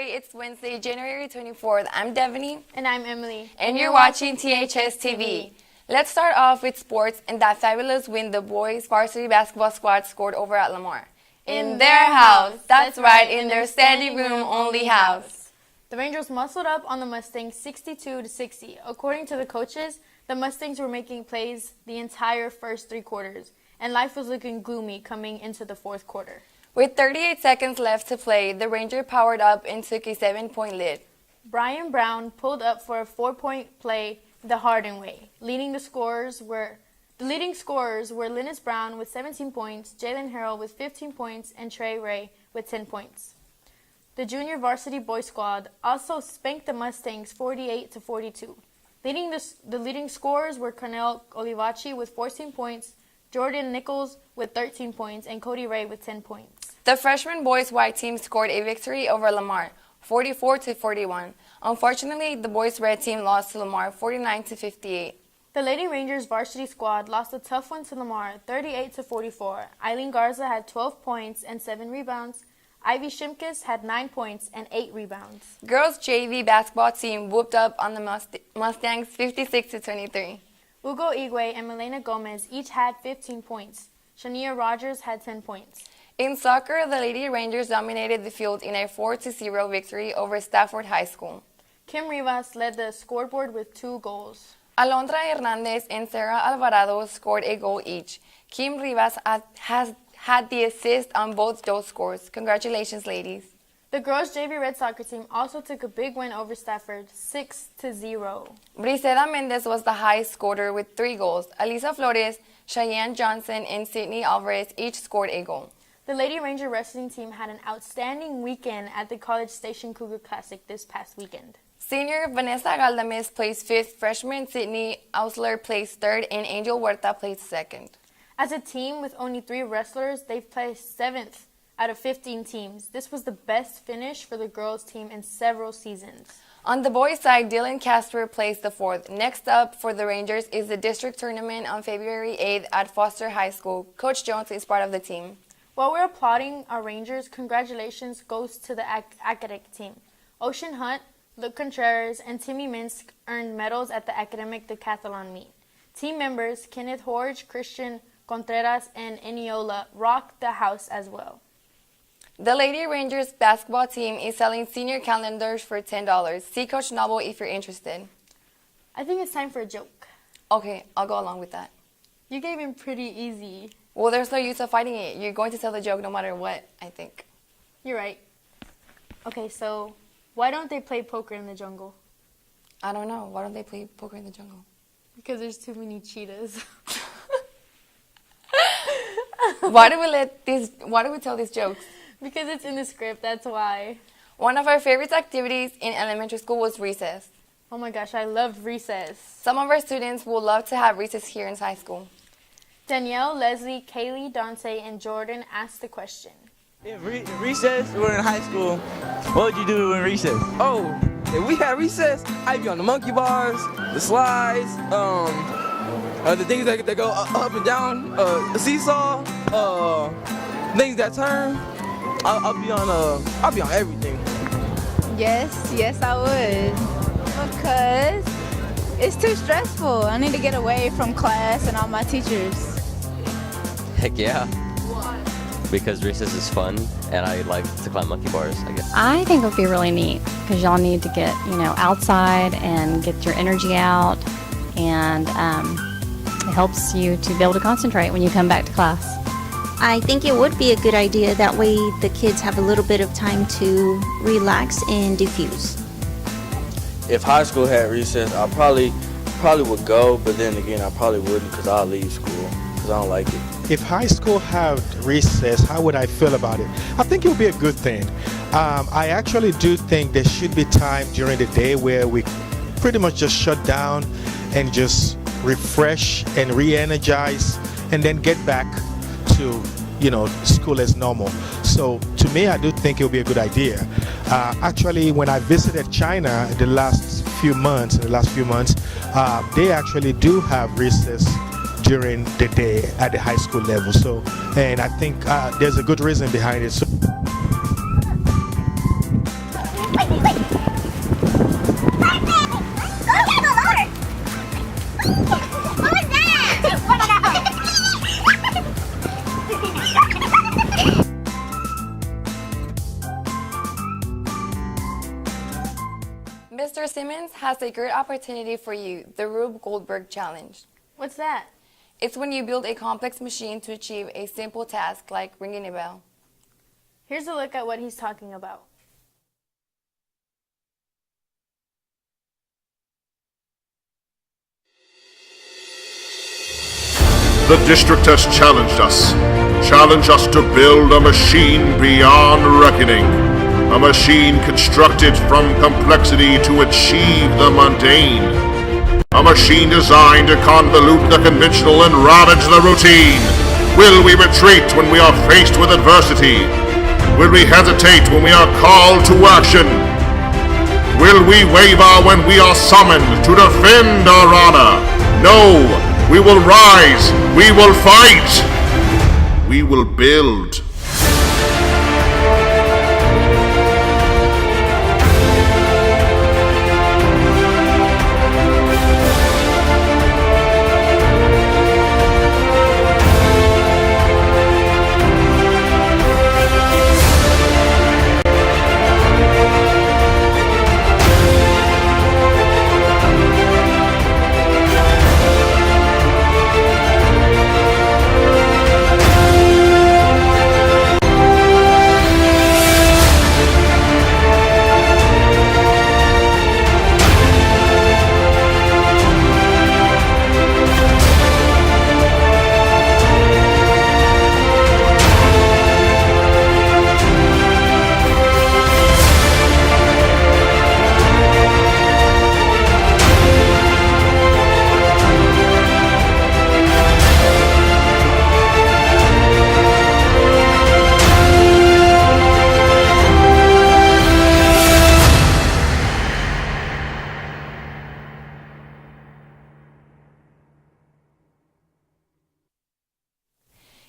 January. It's Wednesday, January 24th. I'm Debani. And I'm Emily. And you're watching THS TV. Let's start off with sports and that fabulous win the boys varsity basketball squad scored over at Lamar. In their house. That's right, in their standing room only house. The Rangers muscled up on the Mustangs 62-60. According to the coaches, the Mustangs were making plays the entire first 3 quarters, and life was looking gloomy coming into the 4th quarter. With 38 seconds left to play, the Rangers powered up and took a 7-point lead. Brian Brown pulled up for a 4-point play the Harden way. The leading scorers were Linus Brown with 17 points, Jalen Harrell with 15 points, and Trey Ray with 10 points. The junior varsity boys squad also spanked the Mustangs 48-42. The leading scorers were Cornell Olivachi with 14 points, Jordan Nichols with 13 points, and Cody Ray with 10 points. The freshman boys white team scored a victory over Lamar, 44-41. Unfortunately, the boys red team lost to Lamar, 49-58. The Lady Rangers varsity squad lost a tough one to Lamar, 38-44. Eileen Garza had 12 points and 7 rebounds. Ivy Shimkus had 9 points and 8 rebounds. Girls JV basketball team whooped up on the Mustangs 56-23. Hugo Igwe and Milena Gomez each had 15 points. Shania Rogers had 10 points. In soccer, the Lady Rangers dominated the field in a 4-0 victory over Stafford High School. Kim Rivas led the scoreboard with 2 goals. Alondra Hernandez and Sarah Alvarado scored a goal each. Kim Rivas has had the assist on both those scores. Congratulations, ladies. The girls' JV Red Soccer team also took a big win over Stafford, 6-0. Briseda Mendez was the highest scorer with 3 goals. Alisa Flores, Cheyenne Johnson, and Sydney Alvarez each scored a goal. The Lady Ranger wrestling team had an outstanding weekend at the College Station Cougar Classic this past weekend. Senior Vanessa Galdames placed 5th, freshman Sydney Ausler placed 3rd, and Angel Huerta placed 2nd. As a team with only 3 wrestlers, they've placed 7th out of 15 teams. This was the best finish for the girls' team in several seasons. On the boys' side, Dylan Casper placed the 4th. Next up for the Rangers is the district tournament on February 8th at Foster High School. Coach Jones is part of the team. While we're applauding our Rangers, congratulations goes to the academic team. Ocean Hunt, Luke Contreras, and Timmy Minsk earned medals at the academic decathlon meet. Team members Kenneth Horge, Christian Contreras, and Eniola rocked the house as well. The Lady Rangers basketball team is selling senior calendars for $10. See Coach Noble if you're interested. I think it's time for a joke. Okay, I'll go along with that. You gave him pretty easy. Well, there's no use of fighting it. You're going to tell the joke no matter what, I think. You're right. Okay, so why don't they play poker in the jungle? I don't know. Why don't they play poker in the jungle? Because there's too many cheetahs. Why do we tell these jokes? Because it's in the script, that's why. One of our favorite activities in elementary school was recess. Oh my gosh, I loved recess. Some of our students would love to have recess here in high school. Danielle, Leslie, Kaylee, Dante, and Jordan asked the question. If recess, we were in high school, what would you do in recess? Oh, if we had recess, I'd be on the monkey bars, the slides, the things that go up and down, the seesaw, things that turn. I'll be on everything. Yes, I would. Because it's too stressful. I need to get away from class and all my teachers. Heck yeah. Because recess is fun, and I like to climb monkey bars, I guess. I think it would be really neat, because y'all need to get, outside and get your energy out, and it helps you to be able to concentrate when you come back to class. I think it would be a good idea. That way the kids have a little bit of time to relax and diffuse. If high school had recess, I probably would go, but then again, I probably wouldn't because I'll leave school because I don't like it. If high school had recess, how would I feel about it? I think it would be a good thing. I actually do think there should be time during the day where we pretty much just shut down and just refresh and re-energize and then get back to school as normal. So to me, I do think it would be a good idea. Actually, when I visited China in the last few months, they actually do have recess during the day at the high school level. So, and I think there's a good reason behind it. So Mr. Simmons has a great opportunity for you, the Rube Goldberg Challenge. What's that? It's when you build a complex machine to achieve a simple task like ringing a bell. Here's a look at what he's talking about. The district has challenged us to build a machine beyond reckoning. A machine constructed from complexity to achieve the mundane. A machine designed to convolute the conventional and ravage the routine. Will we retreat when we are faced with adversity? Will we hesitate when we are called to action? Will we waver when we are summoned to defend our honor? No, we will rise, we will fight, we will build.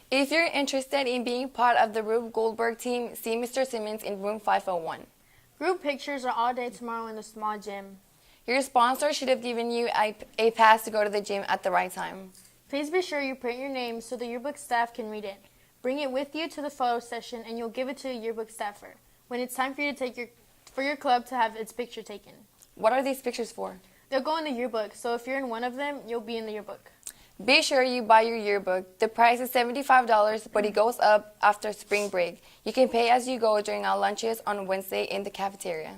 If you're interested in being part of the Rube Goldberg team, see Mr. Simmons in room 501. Group pictures are all day tomorrow in the small gym. Your sponsor should have given you a pass to go to the gym at the right time. Please be sure you print your name so the yearbook staff can read it. Bring it with you to the photo session and you'll give it to a yearbook staffer when it's time for you to take for your club to have its picture taken. What are these pictures for? They'll go in the yearbook, so if you're in one of them, you'll be in the yearbook. Be sure you buy your yearbook. The price is $75, but it goes up after spring break. You can pay as you go during our lunches on Wednesday in the cafeteria.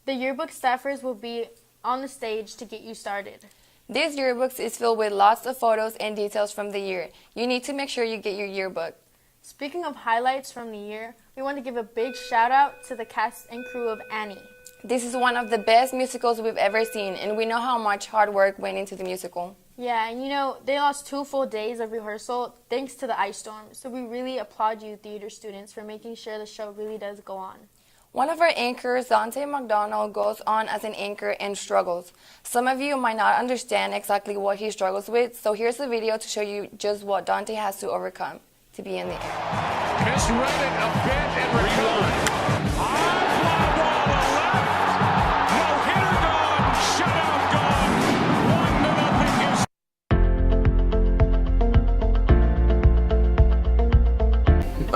The yearbook staffers will be on the stage to get you started. This yearbook is filled with lots of photos and details from the year. You need to make sure you get your yearbook. Speaking of highlights from the year, we want to give a big shout out to the cast and crew of Annie. This is one of the best musicals we've ever seen, and we know how much hard work went into the musical. Yeah, and you know, they lost 2 full days of rehearsal thanks to the ice storm, so we really applaud you theater students for making sure the show really does go on. One of our anchors, Dante McDonald, goes on as an anchor and struggles. Some of you might not understand exactly what he struggles with, so here's a video to show you just what Dante has to overcome to be in the air. Misread it a bit and recovered.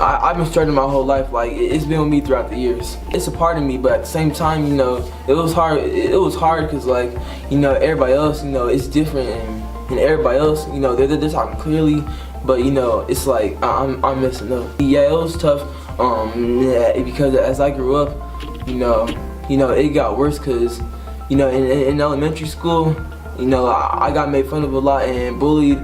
I've been struggling my whole life. Like, it's been with me throughout the years. It's a part of me, but at the same time, you know, it was hard. It was hard because, like, you know, everybody else, you know, it's different, and everybody else, you know, they're talking clearly, but you know, it's like I'm messing up. Yeah, it was tough. Because as I grew up, you know, it got worse because, you know, in elementary school, you know, I got made fun of a lot and bullied,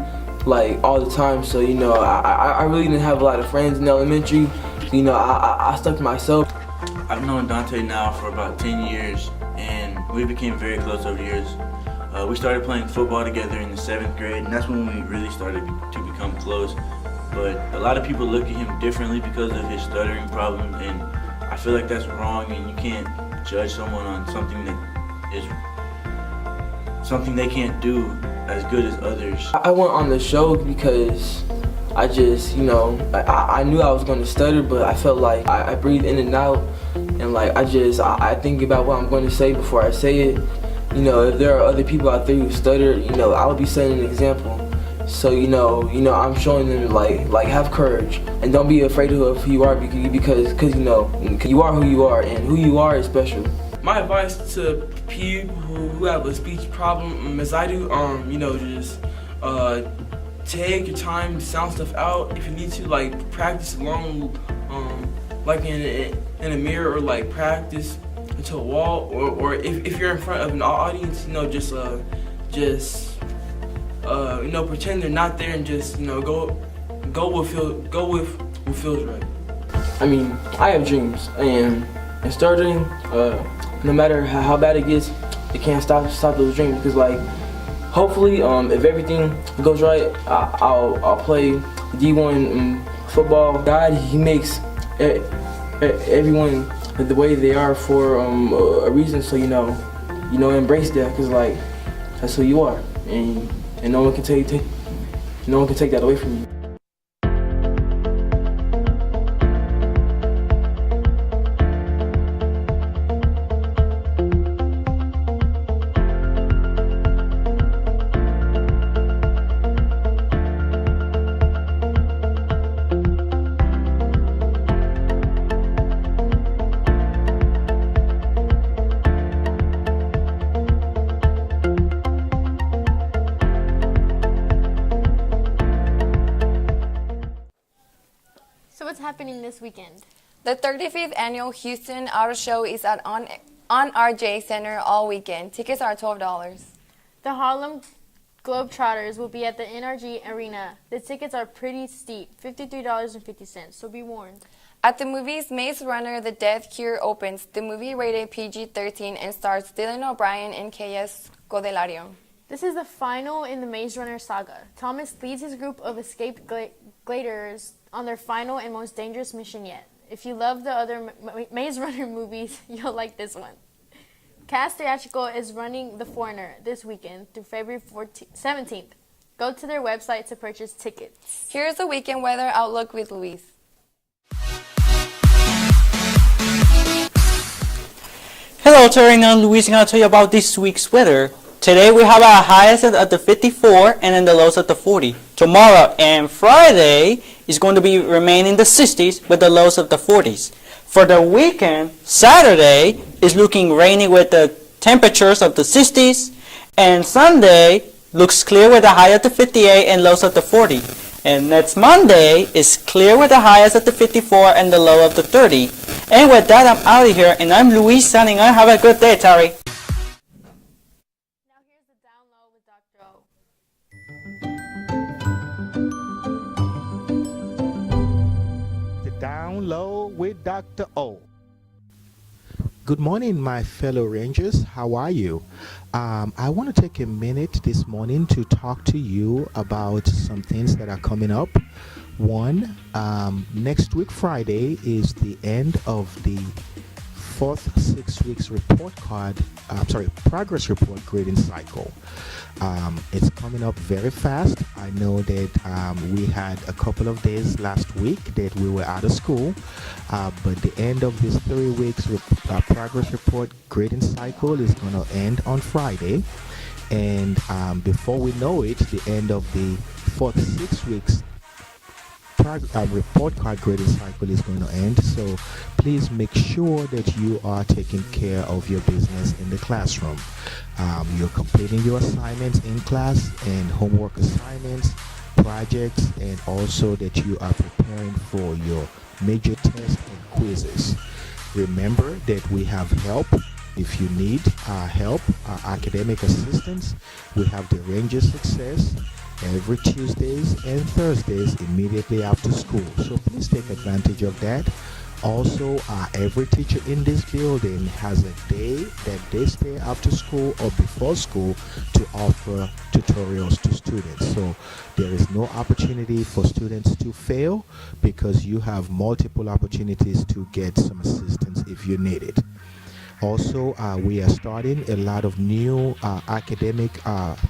like, all the time. So, you know, I really didn't have a lot of friends in elementary. So, you know, I stuck to myself. I've known Dante now for about 10 years, and we became very close over the years. We started playing football together in the 7th grade, and that's when we really started to become close. But a lot of people look at him differently because of his stuttering problem, and I feel like that's wrong, and you can't judge someone on something that is something they can't do as good as others. I went on the show because I just, you know, I knew I was going to stutter, but I felt like I breathe in and out, and like I think about what I'm going to say before I say it. You know, if there are other people out there who stutter, you know, I would be setting an example. So, you know, I'm showing them like have courage and don't be afraid of who you are because you know, you are who you are, and who you are is special. my advice to people who have a speech problem, as I do, just take your time to sound stuff out. If you need to, like, practice along, like in a mirror, or like practice to a wall, or if you're in front of an audience, pretend they're not there and just, go with what feels right. I mean, I have dreams, and starting, no matter how bad it gets, it can't stop those dreams. Because, like, hopefully, if everything goes right, I'll play D1 football. God, He makes everyone the way they are for a reason. So embrace that, because, like, that's who you are, and no one can take that away from you. So what's happening this weekend? The 35th annual Houston Auto Show is at on RJ Center all weekend. Tickets are $12. The Harlem Globetrotters will be at the NRG Arena. The tickets are pretty steep, $53.50, so be warned. At the movies, Maze Runner: The Death Cure opens. The movie rated PG-13 and stars Dylan O'Brien and K.S. Codelario. This is the final in the Maze Runner saga. Thomas leads his group of escaped gliders on their final and most dangerous mission yet. If you love the other Maze Runner movies, you'll like this one. Cast Theatrical is running The Foreigner this weekend through February 17th. Go to their website to purchase tickets. Here's the weekend weather outlook with Luis. Hello, Terry and Luis. I'm going to tell you about this week's weather. Today we have our highest at the 54 and then the lows at the 40. Tomorrow and Friday is going to be remain in the 60s with the lows of the 40s. For the weekend, Saturday is looking rainy with the temperatures of the 60s, and Sunday looks clear with the high at the 58 and lows at the 40. And next Monday is clear with the highest at the 54 and the low of the 30. And with that, I'm out of here, and I'm Luis signing on. Have a good day, Terry. Now here's the down low with Dr. O. The Down Low with Dr. O. Good morning, my fellow Rangers. How are you? I want to take a minute this morning to talk to you about some things that are coming up. One, next week Friday is the end of the fourth 6 weeks report card, progress report grading cycle. It's coming up very fast. I know that we had a couple of days last week that we were out of school, but the end of this 3 weeks progress report grading cycle is going to end on Friday. And before we know it, the end of the fourth 6 weeks report card grading cycle is going to end. So please make sure that you are taking care of your business in the classroom. You're completing your assignments in class and homework assignments, projects, and also that you are preparing for your major tests and quizzes. Remember that we have help. If you need help, academic assistance, we have the Ranger Success every Tuesdays and Thursdays immediately after school. So please take advantage of that. Also, every teacher in this building has a day that they stay after school or before school to offer tutorials to students. So there is no opportunity for students to fail because you have multiple opportunities to get some assistance if you need it. Also, we are starting a lot of new academic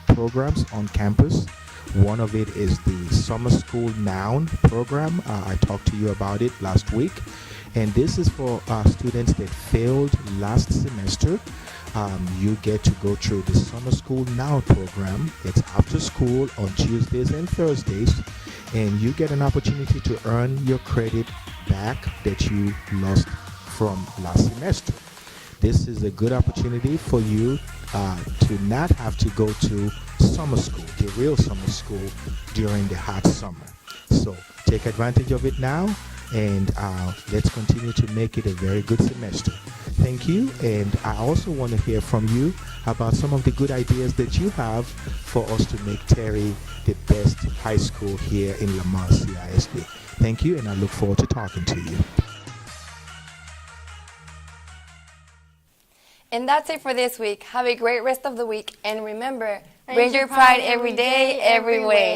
programs on campus. One of it is the Summer School Noun program. I talked to you about it last week. And this is for students that failed last semester. You get to go through the Summer School Now program. It's after school on Tuesdays and Thursdays. And you get an opportunity to earn your credit back that you lost from last semester. this is a good opportunity for you to not have to go to summer school, the real summer school during the hot summer. So take advantage of it now, and let's continue to make it a very good semester. Thank you, and I also want to hear from you about some of the good ideas that you have for us to make Terry the best high school here in Lamar CISD. Thank you, and I look forward to talking to you. And that's it for this week. Have a great rest of the week, and remember, bring your pride every day, every way.